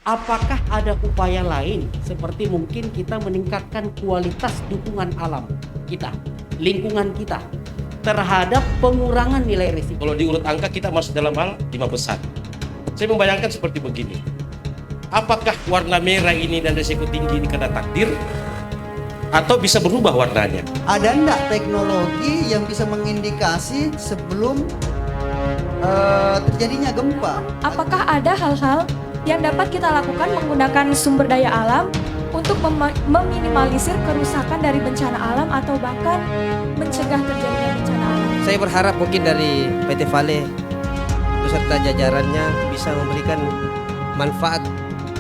Apakah ada upaya lain seperti mungkin kita meningkatkan kualitas dukungan alam kita, lingkungan kita terhadap pengurangan nilai risiko? Kalau diurut angka kita masuk dalam hal 5 besar. Saya membayangkan seperti begini. Apakah warna merah ini dan risiko tinggi ini karena takdir? Atau bisa berubah warnanya? Ada enggak teknologi yang bisa mengindikasi sebelum terjadinya gempa? Apakah ada hal-hal yang dapat kita lakukan menggunakan sumber daya alam untuk meminimalisir kerusakan dari bencana alam atau bahkan mencegah terjadinya bencana alam? Saya berharap mungkin dari PT Vale beserta jajarannya bisa memberikan manfaat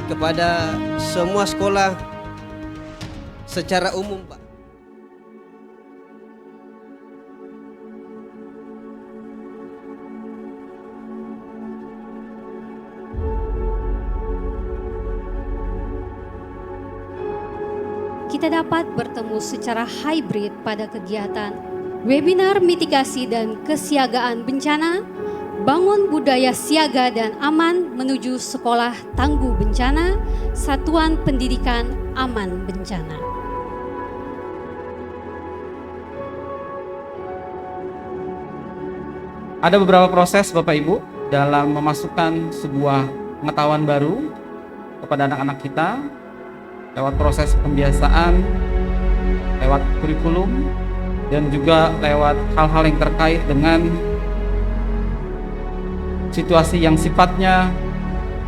kepada semua sekolah secara umum, Pak. Kita dapat bertemu secara hybrid pada kegiatan webinar mitigasi dan kesiagaan bencana, bangun budaya siaga dan aman menuju sekolah tangguh bencana, Satuan Pendidikan Aman Bencana. Ada beberapa proses Bapak Ibu dalam memasukkan sebuah pengetahuan baru kepada anak-anak kita lewat proses pembiasaan, lewat kurikulum, dan juga lewat hal-hal yang terkait dengan situasi yang sifatnya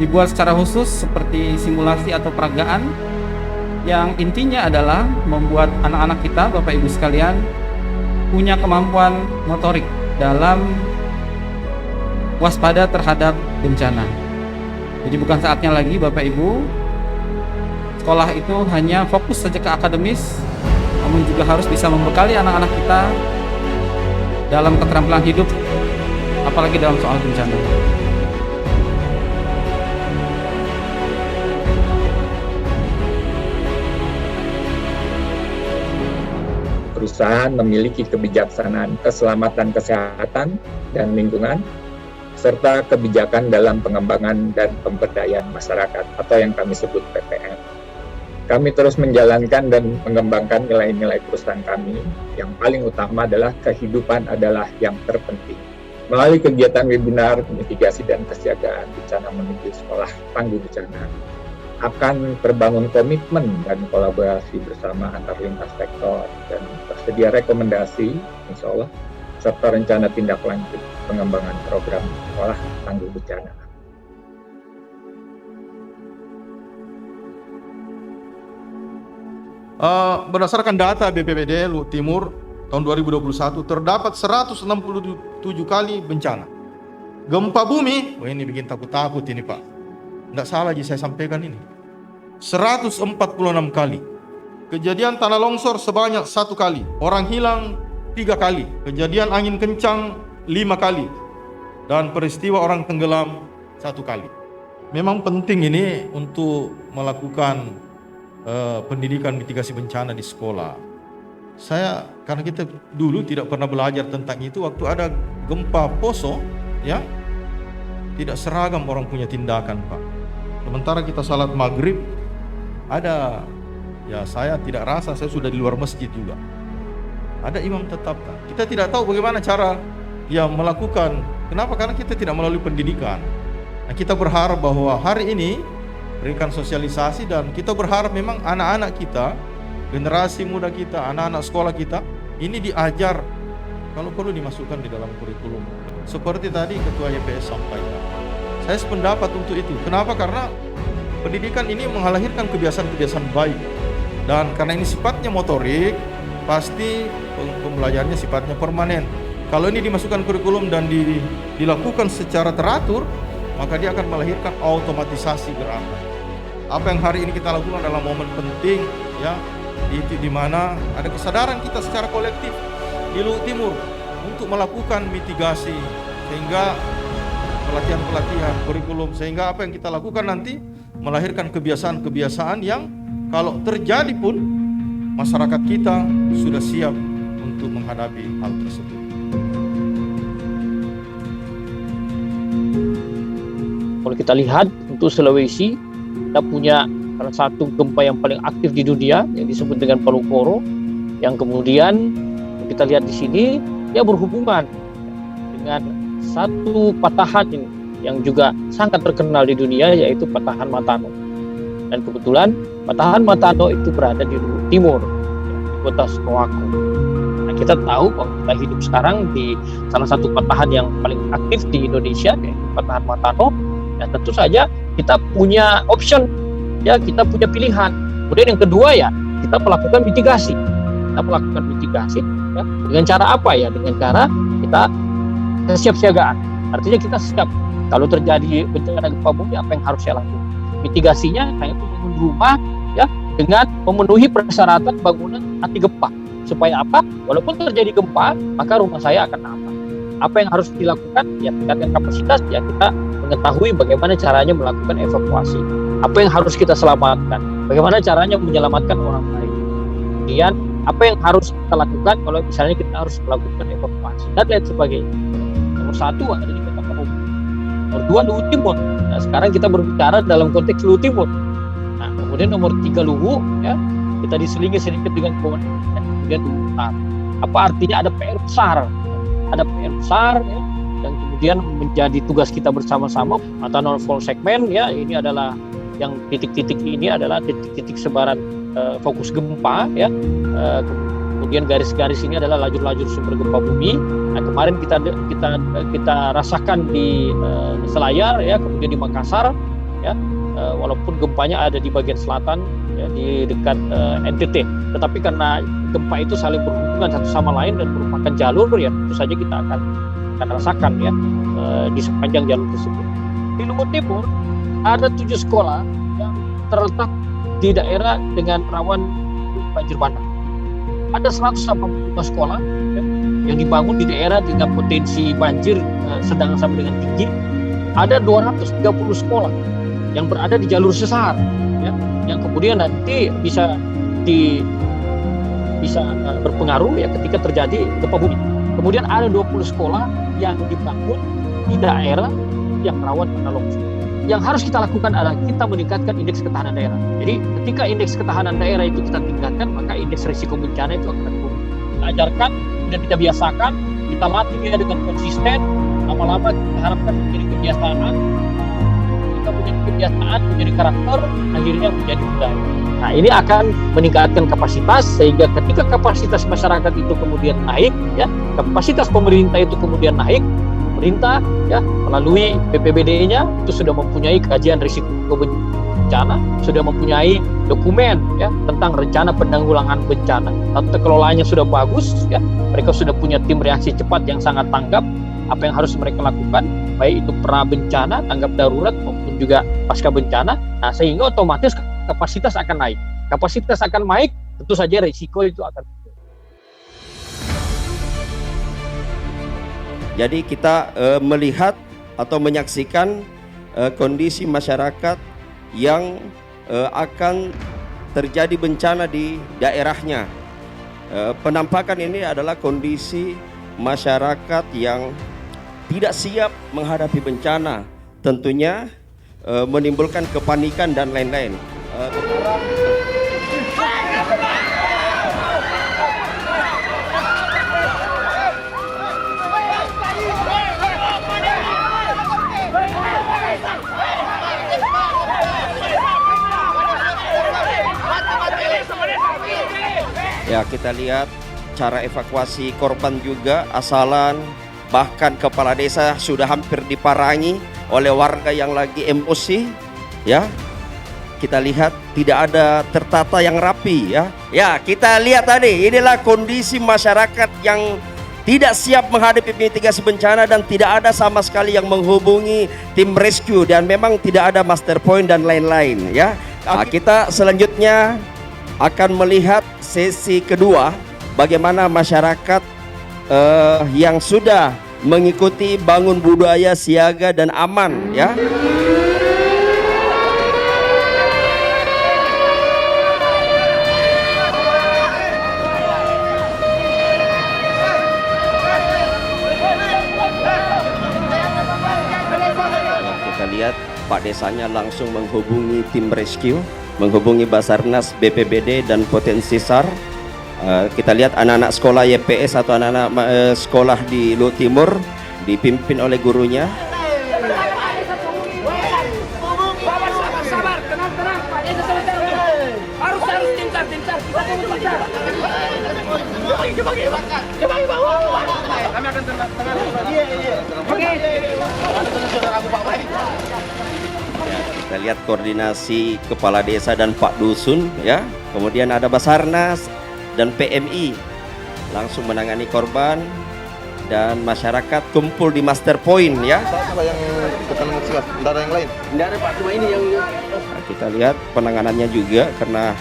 dibuat secara khusus seperti simulasi atau peragaan yang intinya adalah membuat anak-anak kita, Bapak Ibu sekalian, punya kemampuan motorik dalam waspada terhadap bencana. Jadi bukan saatnya lagi Bapak Ibu sekolah itu hanya fokus saja ke akademis, namun juga harus bisa membekali anak-anak kita dalam keterampilan hidup, apalagi dalam soal bencana. Perusahaan memiliki kebijaksanaan keselamatan kesehatan dan lingkungan, serta kebijakan dalam pengembangan dan pemberdayaan masyarakat atau yang kami sebut PPM. Kami terus menjalankan dan mengembangkan nilai-nilai perusahaan kami. Yang paling utama adalah kehidupan adalah yang terpenting. Melalui kegiatan webinar mitigasi dan kesiagaan bencana menuju sekolah tangguh bencana, akan terbangun komitmen dan kolaborasi bersama antar lintas sektor dan tersedia rekomendasi, insya Allah, serta rencana tindak lanjut pengembangan program sekolah tangguh bencana. Berdasarkan data BPBD Luhut Timur tahun 2021 terdapat 167 kali bencana. Gempa bumi, ini bikin takut-takut ini Pak. Tidak salah aja saya sampaikan ini. 146 kali. Kejadian tanah longsor sebanyak 1 kali. Orang hilang 3 kali. Kejadian angin kencang 5 kali. Dan peristiwa orang tenggelam 1 kali. Memang penting ini untuk melakukan pendidikan mitigasi bencana di sekolah. Karena kita dulu tidak pernah belajar tentang itu, waktu ada gempa Poso, ya, tidak seragam orang punya tindakan, Pak. Sementara kita salat maghrib, saya tidak rasa, saya sudah di luar masjid juga. Ada imam tetap. Kita tidak tahu bagaimana cara melakukan. Kenapa? Karena kita tidak melalui pendidikan. Nah, kita berharap bahwa hari ini berikan sosialisasi dan kita berharap memang anak-anak kita, generasi muda kita, anak-anak sekolah kita ini diajar, kalau perlu dimasukkan di dalam kurikulum. Seperti tadi Ketua YPS sampaikan. Saya sependapat untuk itu. Kenapa? Karena pendidikan ini melahirkan kebiasaan-kebiasaan baik. Dan karena ini sifatnya motorik, pasti pembelajarannya sifatnya permanen. Kalau ini dimasukkan kurikulum dan dilakukan secara teratur, maka dia akan melahirkan otomatisasi gerakan. Apa yang hari ini kita lakukan adalah momen penting, ya, itu di mana ada kesadaran kita secara kolektif di Luhut Timur untuk melakukan mitigasi, sehingga pelatihan-pelatihan kurikulum, sehingga apa yang kita lakukan nanti melahirkan kebiasaan-kebiasaan yang kalau terjadi pun masyarakat kita sudah siap untuk menghadapi hal tersebut. Kalau kita lihat untuk Sulawesi Kita punya salah satu gempa yang paling aktif di dunia yang disebut dengan Palu Koro, yang kemudian kita lihat di sini dia berhubungan dengan satu patahan ini yang juga sangat terkenal di dunia, yaitu patahan Matano. Dan kebetulan patahan Matano itu berada di timur, di kota Sukawako. Nah, kita tahu bahwa kita hidup sekarang di salah satu patahan yang paling aktif di Indonesia, yaitu patahan Matano. Ya, tentu saja kita punya option, ya, kita punya pilihan. Kemudian yang kedua, ya, kita melakukan mitigasi. Kita melakukan mitigasi, ya, dengan cara apa, ya? Dengan cara kita kesiapsiagaan. Artinya kita siap kalau terjadi bencana gempa bumi, apa yang harus saya lakukan? Mitigasinya kayak membangun rumah, ya, dengan memenuhi persyaratan bangunan anti gempa. Supaya apa? Walaupun terjadi gempa, maka rumah saya akan aman. Apa yang harus dilakukan? Ya, tingkatkan kapasitas. Ya, kita mengetahui bagaimana caranya melakukan evakuasi. Apa yang harus kita selamatkan? Bagaimana caranya menyelamatkan orang lain? Kemudian apa yang harus kita lakukan kalau misalnya kita harus melakukan evakuasi dan lain sebagainya. Nomor satu ada di Kota Palu. Nomor dua Luwu Timur. Nah, sekarang kita berbicara dalam konteks Luwu Timur. Nah, kemudian nomor tiga Luwu, ya, kita diselingi sedikit dengan kewenangan, kemudian Luwu Utara. Apa artinya? Ada PR besar, ada PR besar, ya, yang kemudian menjadi tugas kita bersama-sama. Matano Fault Segment, ya, ini adalah yang titik-titik ini adalah titik-titik sebaran fokus gempa, ya. Kemudian garis-garis ini adalah lajur-lajur sumber gempa bumi. Nah, kemarin kita rasakan di Selayar, ya, kemudian di Makassar, ya, walaupun gempanya ada di bagian selatan, ya, di dekat NTT, tetapi karena gempa itu saling berhubungan satu sama lain dan merupakan jalur, ya, tentu saja kita akan rasakan, ya, di sepanjang jalur tersebut. Di Luwu Timur ada 7 sekolah yang terletak di daerah dengan rawan banjir bandang. Ada 185 sekolah, ya, yang dibangun di daerah dengan potensi banjir sedang sampai dengan tinggi. Ada 230 sekolah yang berada di jalur sesar, ya, yang kemudian nanti bisa berpengaruh, ya, ketika terjadi gempa bumi. Kemudian ada 20 sekolah yang dibangun di daerah yang rawan kena longsor. Yang harus kita lakukan adalah kita meningkatkan indeks ketahanan daerah. Jadi ketika indeks ketahanan daerah itu kita tingkatkan, maka indeks risiko bencana itu akan turun. Kita ajarkan dan kita biasakan, kita latih dengan konsisten. Lama-lama kita harapkan menjadi kebiasaan. Kita punya kebiasaan, menjadi karakter, akhirnya menjadi budaya. Nah, ini akan meningkatkan kapasitas, sehingga ketika kapasitas masyarakat itu kemudian naik, ya, kapasitas pemerintah itu kemudian naik. Pemerintah, ya, melalui BPBD-nya itu sudah mempunyai kajian risiko bencana, sudah mempunyai dokumen, ya, tentang rencana penanggulangan bencana. Tata kelolanya sudah bagus, ya, mereka sudah punya tim reaksi cepat yang sangat tanggap. Apa yang harus mereka lakukan, baik itu pra bencana, tanggap darurat maupun juga pasca bencana. Nah, sehingga otomatis kapasitas akan naik. Kapasitas akan naik, tentu saja risiko itu akan. Jadi kita melihat atau menyaksikan kondisi masyarakat yang akan terjadi bencana di daerahnya. Penampakan ini adalah kondisi masyarakat yang tidak siap menghadapi bencana, tentunya menimbulkan kepanikan dan lain-lain. Ya, kita lihat cara evakuasi korban juga asalan, bahkan kepala desa sudah hampir diparangi oleh warga yang lagi emosi, ya. Kita lihat tidak ada tertata yang rapi, ya. Ya, kita lihat tadi, inilah kondisi masyarakat yang tidak siap menghadapi mitigasi bencana dan tidak ada sama sekali yang menghubungi tim rescue dan memang tidak ada master point dan lain-lain, ya. Nah, kita selanjutnya akan melihat sesi kedua, bagaimana masyarakat yang sudah mengikuti bangun budaya siaga dan aman, ya. Kita lihat Pak Desa biasanya langsung menghubungi tim rescue, menghubungi Basarnas, BPBD dan potensi SAR. Kita lihat anak-anak sekolah YPS atau anak-anak sekolah di Luhut Timur dipimpin oleh gurunya. Ya, kita lihat koordinasi kepala desa dan Pak Dusun ya. Kemudian ada Basarnas dan PMI langsung menangani korban dan masyarakat kumpul di master point ya. Apa yang ketemuan sih, Mas? Tidak ada yang lain? Tidak ada, Pak, cuma ini yang Nah, kita lihat penanganannya juga karena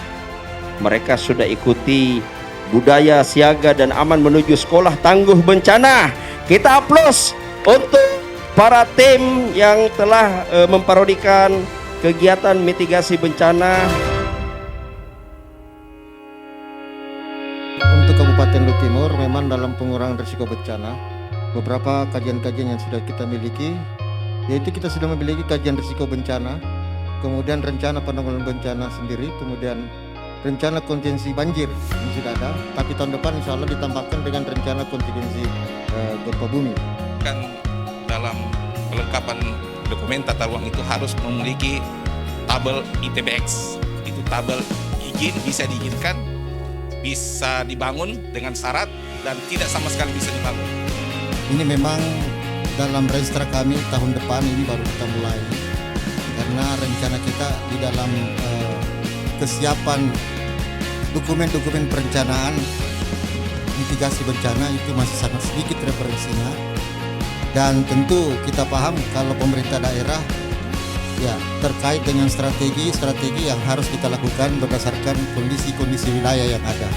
mereka sudah ikuti budaya siaga dan aman menuju sekolah tangguh bencana. Kita aplaus untuk para tim yang telah memparodikan kegiatan mitigasi bencana. Untuk Kabupaten Luhut Timur memang dalam pengurangan risiko bencana beberapa kajian-kajian yang sudah kita miliki, yaitu kita sudah memiliki kajian risiko bencana, kemudian rencana penanggulangan bencana sendiri, kemudian rencana kontingensi banjir yang sudah ada, tapi tahun depan insya Allah ditambahkan dengan rencana kontingensi gempa bumi. Kan dalam kelengkapan dokumen tata ruang itu harus memiliki tabel ITBX. Itu tabel izin bisa diizinkan, bisa dibangun dengan syarat dan tidak sama sekali bisa dibangun. Ini memang dalam rencana kami tahun depan ini baru kita mulai, karena rencana kita di dalam kesiapan dokumen-dokumen perencanaan mitigasi bencana itu masih sangat sedikit referensinya, dan tentu kita paham kalau pemerintah daerah ya terkait dengan strategi yang harus kita lakukan berdasarkan kondisi wilayah yang ada,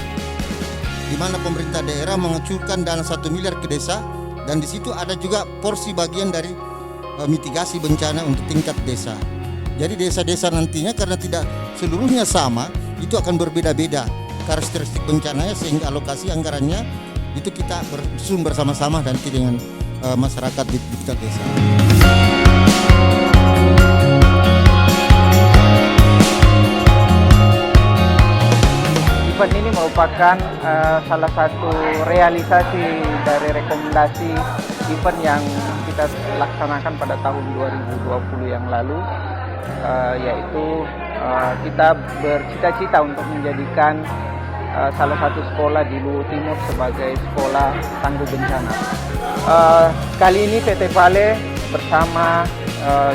di mana pemerintah daerah mengacukan dana 1 miliar ke desa, dan di situ ada juga porsi bagian dari mitigasi bencana untuk tingkat desa. Jadi desa-desa nantinya karena tidak seluruhnya sama, itu akan berbeda-beda karakteristik bencananya, sehingga alokasi anggarannya itu kita bersusun bersama-sama nanti dengan masyarakat di tingkat desa. Event ini merupakan salah satu realisasi dari rekomendasi event yang kita laksanakan pada tahun 2020 yang lalu, yaitu kita bercita-cita untuk menjadikan salah satu sekolah di Luhut Timur sebagai sekolah tangguh bencana. Kali ini PT Vale bersama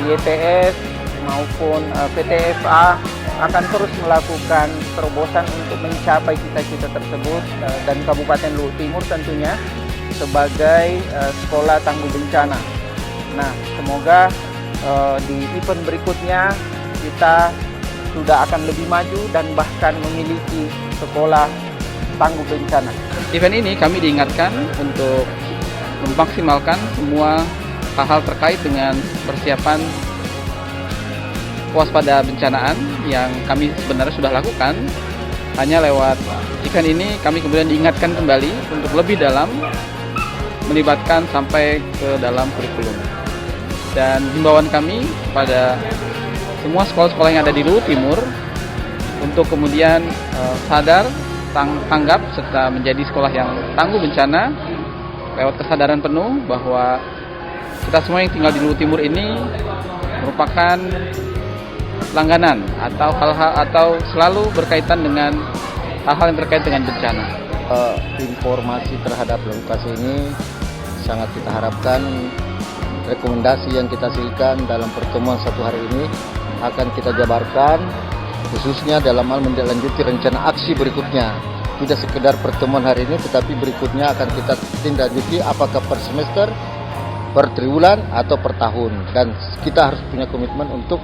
YPS maupun PTFA akan terus melakukan terobosan untuk mencapai cita-cita tersebut, dan Kabupaten Luhut Timur tentunya sebagai sekolah tangguh bencana. Nah, semoga di event berikutnya kita sudah akan lebih maju dan bahkan memiliki sekolah tangguh bencana. Event ini kami diingatkan untuk memaksimalkan semua hal-hal terkait dengan persiapan waspada bencanaan yang kami sebenarnya sudah lakukan. Hanya lewat event ini kami kemudian diingatkan kembali untuk lebih dalam melibatkan sampai ke dalam kurikulum. Dan himbauan kami pada semua sekolah-sekolah yang ada di Luhut Timur untuk kemudian sadar, tanggap, serta menjadi sekolah yang tangguh bencana lewat kesadaran penuh bahwa kita semua yang tinggal di Luhut Timur ini merupakan langganan atau hal-hal atau selalu berkaitan dengan hal-hal yang terkait dengan bencana. Informasi terhadap lokasi ini sangat kita harapkan rekomendasi yang kita hasilkan dalam pertemuan satu hari ini akan kita jabarkan, khususnya dalam hal menindaklanjuti rencana aksi berikutnya. Tidak sekedar pertemuan hari ini, tetapi berikutnya akan kita tindaklanjuti apakah per semester, per triwulan, atau per tahun. Dan kita harus punya komitmen untuk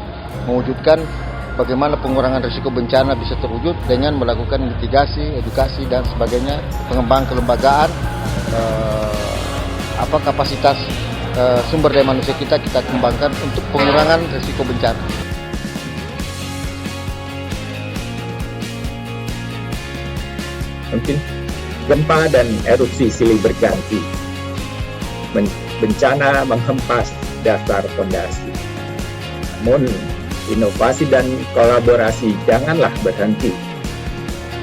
mewujudkan bagaimana pengurangan risiko bencana bisa terwujud dengan melakukan mitigasi, edukasi, dan sebagainya, pengembangan kelembagaan, kapasitas sumber daya manusia kita kembangkan untuk pengurangan risiko bencana. Mungkin gempa dan erupsi silih berganti. Bencana menghempas dasar fondasi. Namun inovasi dan kolaborasi janganlah berhenti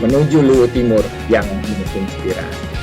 menuju Luwu Timur yang menginspirasi.